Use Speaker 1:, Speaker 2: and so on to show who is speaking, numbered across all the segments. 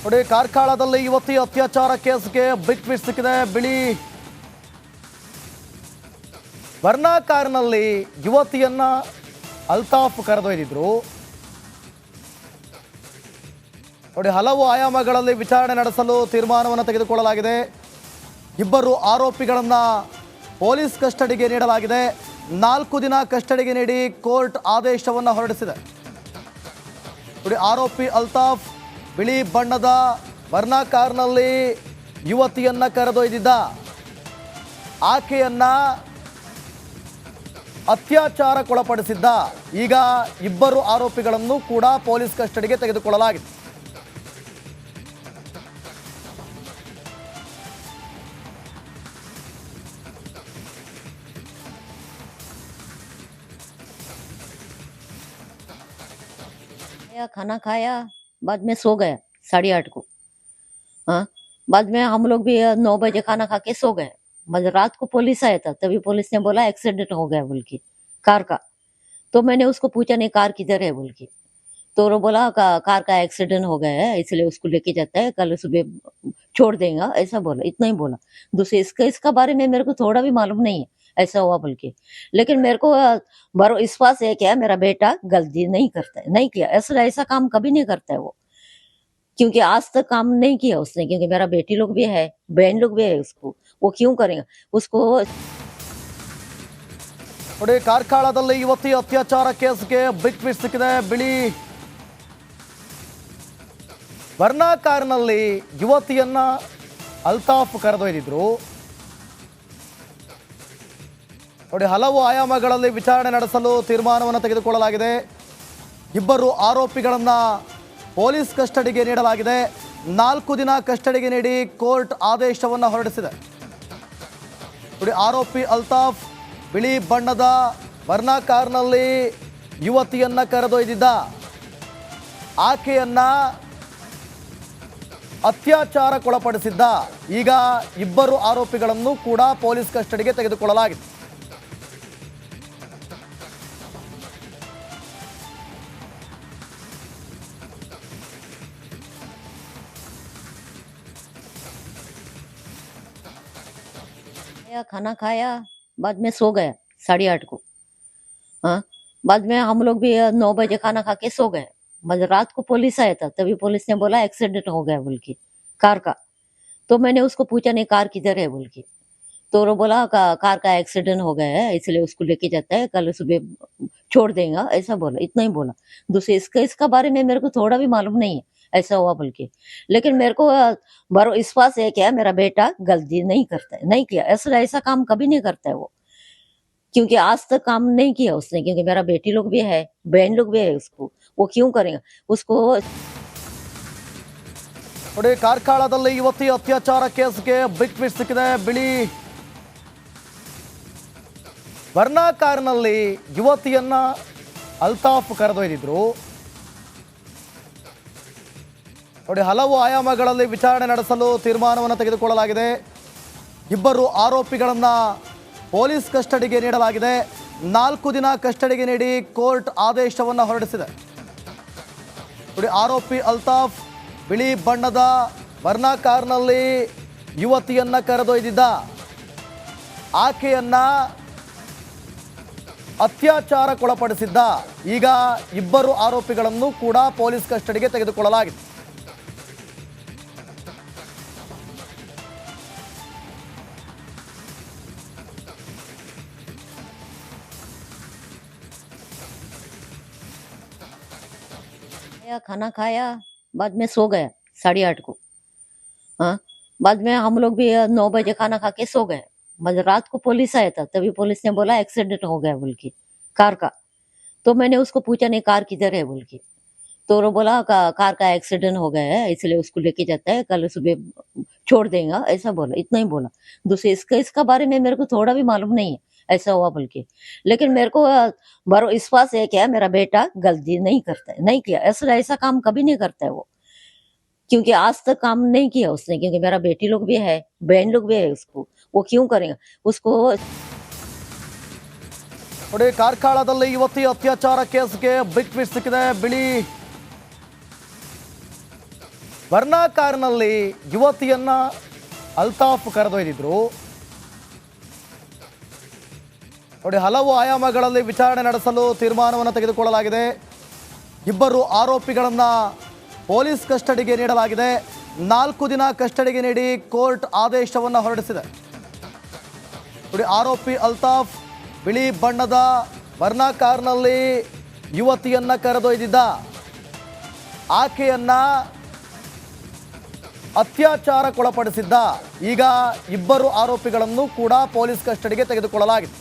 Speaker 1: ನೋಡಿ ಕಾರ್ಕಳದಲ್ಲಿ ಯುವತಿ ಅತ್ಯಾಚಾರ ಕೇಸ್ಗೆ ಬಿಗ್ ಟ್ವಿಸ್ಟ್ ಸಿಕ್ಕಿದೆ. ಬಿಳಿ ವರ್ಣಾ ಕಾರಿನಲ್ಲಿ ಯುವತಿಯನ್ನ ಅಲ್ತಾಫ್ ಕರೆದೊಯ್ದಿದ್ರು. ನೋಡಿ ಹಲವು ಆಯಾಮಗಳಲ್ಲಿ ವಿಚಾರಣೆ ನಡೆಸಲು ತೀರ್ಮಾನವನ್ನು ತೆಗೆದುಕೊಳ್ಳಲಾಗಿದೆ. ಇಬ್ಬರು ಆರೋಪಿಗಳನ್ನು ಪೊಲೀಸ್ ಕಸ್ಟಡಿಗೆ ನೀಡಲಾಗಿದೆ. 4 ದಿನ ಕಸ್ಟಡಿಗೆ ನೀಡಿ ಕೋರ್ಟ್ ಆದೇಶವನ್ನು ಹೊರಡಿಸಿದೆ. ನೋಡಿ ಆರೋಪಿ ಅಲ್ತಾಫ್ ಬಿಳಿ ಬಣ್ಣದ ವರ್ಣಾ ಕಾರ್ನಲ್ಲಿ ಯುವತಿಯನ್ನ ಕರೆದೊಯ್ದಿದ್ದ. ಆಕೆಯನ್ನ ಅತ್ಯಾಚಾರಕ್ಕೊಳಪಡಿಸಿದ್ದ. ಈಗ ಇಬ್ಬರು ಆರೋಪಿಗಳನ್ನು ಕೂಡ ಪೊಲೀಸ್ ಕಸ್ಟಡಿಗೆ ತೆಗೆದುಕೊಳ್ಳಲಾಗಿದೆ.
Speaker 2: खाना खाया, बाद में सो गया 8:30 को। हाँ, बाद में हम लोग भी 9 बजे खाना खा के सो गए। मतलब रात को पुलिस आया था, तभी पुलिस ने बोला एक्सीडेंट हो गया बोल के कार का। तो मैंने उसको पूछा नहीं कार किधर है बोल के, तो वो बोला कार का एक्सीडेंट हो गया है इसलिए उसको लेके जाता है, कल सुबह छोड़ देगा, ऐसा बोला। इतना ही बोला। दूसरे इसका बारे में मेरे को थोड़ा भी मालूम नहीं है ऐसा हुआ बोल के। लेकिन मेरे को विश्वास है क्या मेरा बेटा गलती नहीं करता है, नहीं किया ऐसा काम कभी नहीं करता है वो, क्योंकि आज तक काम नहीं किया उसने। क्योंकि मेरा बेटी लोग भी है, बहन लोग भी है, उसको वो क्यों करेगा उसको।
Speaker 1: ನೋಡಿ ಕಾರ್ಕಳದಲ್ಲಿ ಯುವತಿ ಅತ್ಯಾಚಾರ ಕೇಸ್ಗೆ ಬಿಗ್ ಟ್ವಿಸ್ಟ್ ಸಿಕ್ಕಿದೆ. ಬಿಳಿ ವರ್ಣಾ ಕಾರ್ನಲ್ಲಿ ಯುವತಿಯನ್ನ ಅಲ್ತಾಫ್ ಕರೆದೊಯ್ದಿದ್ರು. ನೋಡಿ ಹಲವು ಆಯಾಮಗಳಲ್ಲಿ ವಿಚಾರಣೆ ನಡೆಸಲು ತೀರ್ಮಾನವನ್ನು ತೆಗೆದುಕೊಳ್ಳಲಾಗಿದೆ. ಇಬ್ಬರು ಆರೋಪಿಗಳನ್ನು ಪೊಲೀಸ್ ಕಸ್ಟಡಿಗೆ ನೀಡಲಾಗಿದೆ. 4 ದಿನ ಕಸ್ಟಡಿಗೆ ನೀಡಿ ಕೋರ್ಟ್ ಆದೇಶವನ್ನು ಹೊರಡಿಸಿದೆ. ನೋಡಿ ಆರೋಪಿ ಅಲ್ತಾಫ್ ಬಿಳಿ ಬಣ್ಣದ ವರ್ಣಾ ಕಾರ್ನಲ್ಲಿ ಯುವತಿಯನ್ನ ಕರೆದೊಯ್ದಿದ್ದ. ಆಕೆಯನ್ನ ಅತ್ಯಾಚಾರಕ್ಕೊಳಪಡಿಸಿದ್ದ. ಈಗ ಇಬ್ಬರು ಆರೋಪಿಗಳನ್ನು ಕೂಡ ಪೊಲೀಸ್ ಕಸ್ಟಡಿಗೆ ತೆಗೆದುಕೊಳ್ಳಲಾಗಿದೆ.
Speaker 2: खाना खाया, बाद में सो गया 8:30 को। हाँ, बाद में हम लोग भी 9 बजे खाना खा के सो गए। मतलब रात को पुलिस आया था, तभी पुलिस ने बोला एक्सीडेंट हो गया बोल के कार का। तो मैंने उसको पूछा नहीं कार किधर है बोल के, तो वो बोला कार का एक्सीडेंट हो गया है इसलिए उसको लेके जाता है, कल सुबह छोड़ देगा, ऐसा बोला। इतना ही बोला। दूसरे इसका बारे में मेरे को थोड़ा भी मालूम नहीं है ऐसा हुआ बोल के। लेकिन मेरे को विश्वास है क्या मेरा बेटा गलती नहीं करता है, नहीं किया ऐसा काम कभी नहीं करता है वो, क्योंकि आज तक काम नहीं किया उसने। क्योंकि मेरा बेटी लोग भी है, बहन लोग भी है, उसको वो क्यों करेगा उसको।
Speaker 1: ನೋಡಿ ಕಾರ್ಕಳದಲ್ಲಿ ಯುವತಿ ಅತ್ಯಾಚಾರ ಕೇಸ್ಗೆ ಬಿಗ್ ಟ್ವಿಸ್ಟ್ ಸಿಕ್ಕಿದೆ. ಬಿಳಿ ವರ್ಣಾ ಕಾರ್ನಲ್ಲಿ ಯುವತಿಯನ್ನ ಅಲ್ತಾಫ್ ಕರೆದೊಯ್ದಿದ್ರು. ನೋಡಿ ಹಲವು ಆಯಾಮಗಳಲ್ಲಿ ವಿಚಾರಣೆ ನಡೆಸಲು ತೀರ್ಮಾನವನ್ನು ತೆಗೆದುಕೊಳ್ಳಲಾಗಿದೆ. ಇಬ್ಬರು ಆರೋಪಿಗಳನ್ನು ಪೊಲೀಸ್ ಕಸ್ಟಡಿಗೆ ನೀಡಲಾಗಿದೆ. 4 ದಿನ ಕಸ್ಟಡಿಗೆ ನೀಡಿ ಕೋರ್ಟ್ ಆದೇಶವನ್ನು ಹೊರಡಿಸಿದೆ. ನೋಡಿ ಆರೋಪಿ ಅಲ್ತಾಫ್ ಬಿಳಿ ಬಣ್ಣದ ವರ್ಣಾ ಕಾರ್ನಲ್ಲಿ ಯುವತಿಯನ್ನ ಕರೆದೊಯ್ದಿದ್ದ. ಆಕೆಯನ್ನ ಅತ್ಯಾಚಾರಕ್ಕೊಳಪಡಿಸಿದ್ದ. ಈಗ ಇಬ್ಬರು ಆರೋಪಿಗಳನ್ನು ಕೂಡ ಪೊಲೀಸ್ ಕಸ್ಟಡಿಗೆ ತೆಗೆದುಕೊಳ್ಳಲಾಗಿದೆ.
Speaker 2: खाना खाया, बाद में सो गया 8:30 को। हाँ, बाद में हम लोग भी 9 बजे खाना खा के सो गए। मतलब रात को पुलिस आया था, तभी पुलिस ने बोला एक्सीडेंट हो गया बोल के कार का। तो मैंने उसको पूछा नहीं कार किधर है बोल के, तो वो बोला कार का एक्सीडेंट हो गया है इसलिए उसको लेके जाता है, कल सुबह छोड़ देगा, ऐसा बोला। इतना ही बोला। दूसरे इसका बारे में मेरे को थोड़ा भी मालूम नहीं है ऐसा हुआ बोल के। लेकिन मेरे को विश्वास है क्या मेरा बेटा गलती नहीं करता है, नहीं किया ऐसा काम कभी नहीं करता है वो, क्योंकि आज तक काम नहीं किया उसने। क्योंकि मेरा बेटी लोग भी है, बहन लोग भी है, उसको वो क्यों करेगा उसको।
Speaker 1: ನೋಡಿ ಕಾರ್ಕಳದಲ್ಲಿ ಯುವತಿ ಅತ್ಯಾಚಾರ ಕೇಸ್ಗೆ ಬಿಗ್ ಟ್ವಿಸ್ಟ್ ಸಿಕ್ಕಿದೆ. ಬಿಳಿ ವರ್ನಾ ಕಾರ್ನಲ್ಲಿ ಯುವತಿಯನ್ನ ಅಲ್ತಾಫ್ ಕರೆದೊಯ್ದಿದ್ರು. ನೋಡಿ, ಹಲವು ಆಯಾಮಗಳಲ್ಲಿ ವಿಚಾರಣೆ ನಡೆಸಲು ತೀರ್ಮಾನವನ್ನು ತೆಗೆದುಕೊಳ್ಳಲಾಗಿದೆ. ಇಬ್ಬರು ಆರೋಪಿಗಳನ್ನು ಪೊಲೀಸ್ ಕಸ್ಟಡಿಗೆ ನೀಡಲಾಗಿದೆ. 4 ದಿನ ಕಸ್ಟಡಿಗೆ ನೀಡಿ ಕೋರ್ಟ್ ಆದೇಶವನ್ನು ಹೊರಡಿಸಿದೆ. ನೋಡಿ, ಆರೋಪಿ ಅಲ್ತಾಫ್ ಬಿಳಿ ಬಣ್ಣದ ವರ್ನಾ ಕಾರ್ನಲ್ಲಿ ಯುವತಿಯನ್ನ ಕರೆದೊಯ್ದಿದ್ದ. ಆಕೆಯನ್ನ ಅತ್ಯಾಚಾರಕ್ಕೊಳಪಡಿಸಿದ್ದ. ಈಗ ಇಬ್ಬರು ಆರೋಪಿಗಳನ್ನು ಕೂಡ ಪೊಲೀಸ್ ಕಸ್ಟಡಿಗೆ ತೆಗೆದುಕೊಳ್ಳಲಾಗಿದೆ.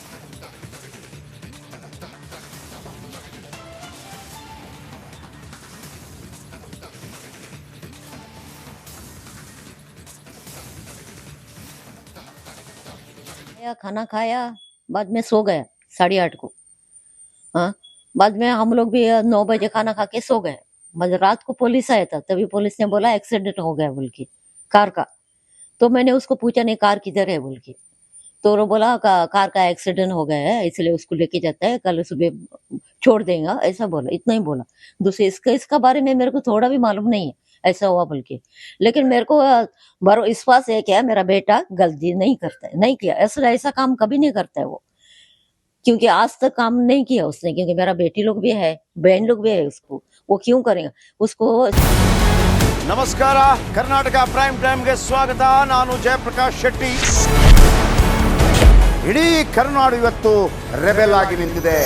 Speaker 2: खाना खाया, बाद में सो गया 8:30 को। हाँ, बाद में हम लोग भी 9 बजे खाना खा के सो गए। रात को पुलिस आया था, तभी पुलिस ने बोला एक्सीडेंट हो गया बोल के कार का। तो मैंने उसको पूछा, नहीं कार किधर है बोल के, तो वो बोला कार का एक्सीडेंट हो गया है, इसलिए उसको लेके जाता है, कल सुबह छोड़ देगा, ऐसा बोला। इतना ही बोला। दूसरे इसका बारे में मेरे को थोड़ा भी मालूम नहीं है ऐसा हुआ बोल के। लेकिन मेरे को विश्वास है क्या, मेरा बेटा गलती नहीं करता है, नहीं किया ऐसा काम कभी नहीं करता है वो, क्योंकि आज तक काम नहीं किया उसने। क्योंकि मेरा बेटी लोग भी है, बहन लोग भी है, उसको वो क्यों करेगा उसको।
Speaker 3: ನಮಸ್ಕಾರ, ಕರ್ನಾಟಕ ಪ್ರೈಮ್ ಟೈಮ್ಗೆ ಸ್ವಾಗತ. ನಾನು ಜಯಪ್ರಕಾಶ್ ಶೆಟ್ಟಿ. ಇಡೀ ಕರ್ನಾಡು ಇವತ್ತು ರೆಬೆಲ್ ಆಗಿ ನಿಂತಿದೆ.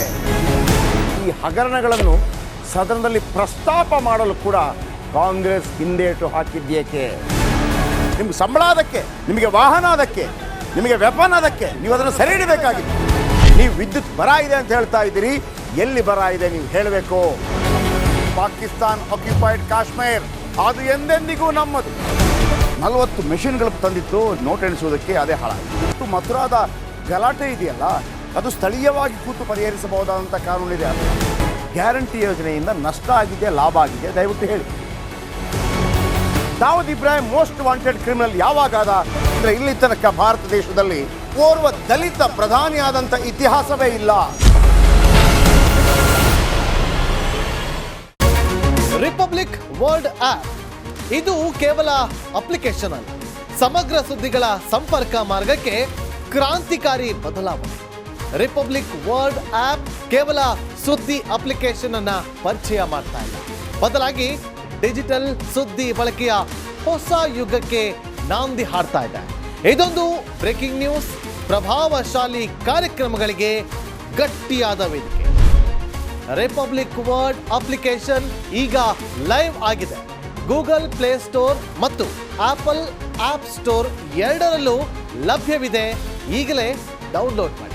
Speaker 3: ಈ ಹಗರಣಗಳನ್ನು ಸದನದಲ್ಲಿ ಪ್ರಸ್ತಾಪ ಮಾಡಲು ಕೂಡ ಕಾಂಗ್ರೆಸ್ ಹಿಂದೇಟು ಹಾಕಿದ್ದೇಕೆ? ನಿಮ್ಗೆ ಸಂಬಳ ಅದಕ್ಕೆ, ನಿಮಗೆ ವಾಹನ ಅದಕ್ಕೆ, ನಿಮಗೆ ವೆಪನ್ ಅದಕ್ಕೆ, ನೀವು ಅದನ್ನು ಸೆರೆ ಹಿಡಿಬೇಕಾಗಿದೆ. ನೀವು ವಿದ್ಯುತ್ ಬರ ಇದೆ ಅಂತ ಹೇಳ್ತಾ ಇದ್ದೀರಿ, ಎಲ್ಲಿ ಬರ ಇದೆ ನೀವು ಹೇಳಬೇಕು. ಪಾಕಿಸ್ತಾನ್ ಆಕ್ಯುಪೈಡ್ ಕಾಶ್ಮೀರ್ ಅದು ಎಂದೆಂದಿಗೂ ನಮ್ಮದು. 40 ಮೆಷಿನ್ಗಳು ತಂದಿತ್ತು ನೋಟ್ ಎಣಿಸುವುದಕ್ಕೆ, ಅದೇ ಹಾಳಾಯಿತು. ಮಥುರಾದ ಗಲಾಟೆ ಇದೆಯಲ್ಲ, ಅದು ಸ್ಥಳೀಯವಾಗಿ ಕೂತು ಪರಿಹರಿಸಬಹುದಾದಂಥ ಕಾನೂನಿದೆ. ಗ್ಯಾರಂಟಿ ಯೋಜನೆಯಿಂದ ನಷ್ಟ ಆಗಿದೆ, ಲಾಭ ಆಗಿದೆ, ದಯವಿಟ್ಟು ಹೇಳಿ. Dawood Ibrahim most wanted criminal ಯಾವಾಗಾದ ಅಂದರೆ ಇಲ್ಲಿ ತನಕ ಭಾರತ ದೇಶದಲ್ಲಿ ಓರ್ವ ದಲಿತ ಪ್ರಧಾನಿಯಾದಂಥ ಇತಿಹಾಸವೇ ಇಲ್ಲ.
Speaker 4: ರಿಪಬ್ಲಿಕ್ ವರ್ಲ್ಡ್ ಆಪ್ ಇದು ಕೇವಲ ಅಪ್ಲಿಕೇಶನ್ ಅಲ್ಲ, ಸಮಗ್ರ ಸುದ್ದಿಗಳ ಸಂಪರ್ಕ ಮಾರ್ಗಕ್ಕೆ ಕ್ರಾಂತಿಕಾರಿ ಬದಲಾವಣೆ. ರಿಪಬ್ಲಿಕ್ ವರ್ಲ್ಡ್ ಆಪ್ ಕೇವಲ ಸುದ್ದಿ ಅಪ್ಲಿಕೇಶನ್ ಅನ್ನ ಪರಿಚಯ ಮಾಡ್ತಾ ಇಲ್ಲ, ಬದಲಾಗಿ ಡಿಜಿಟಲ್ ಸುದ್ದಿ ಬಳಕೆಯ ಹೊಸ ಯುಗಕ್ಕೆ ನಾಂದಿ ಹಾಡ್ತಾ ಇದೆ. ಇದೊಂದು ಬ್ರೇಕಿಂಗ್ ನ್ಯೂಸ್, ಪ್ರಭಾವಶಾಲಿ ಕಾರ್ಯಕ್ರಮಗಳಿಗೆ ಗಟ್ಟಿಯಾದ ವೇದಿಕೆ. ರಿಪಬ್ಲಿಕ್ ವರ್ಲ್ಡ್ ಅಪ್ಲಿಕೇಶನ್ ಈಗ ಲೈವ್ ಆಗಿದೆ. ಗೂಗಲ್ ಪ್ಲೇ ಸ್ಟೋರ್ ಮತ್ತು ಆಪಲ್ ಆಪ್ ಸ್ಟೋರ್ ಎರಡರಲ್ಲೂ ಲಭ್ಯವಿದೆ. ಈಗಲೇ ಡೌನ್ಲೋಡ್ ಮಾಡಿ.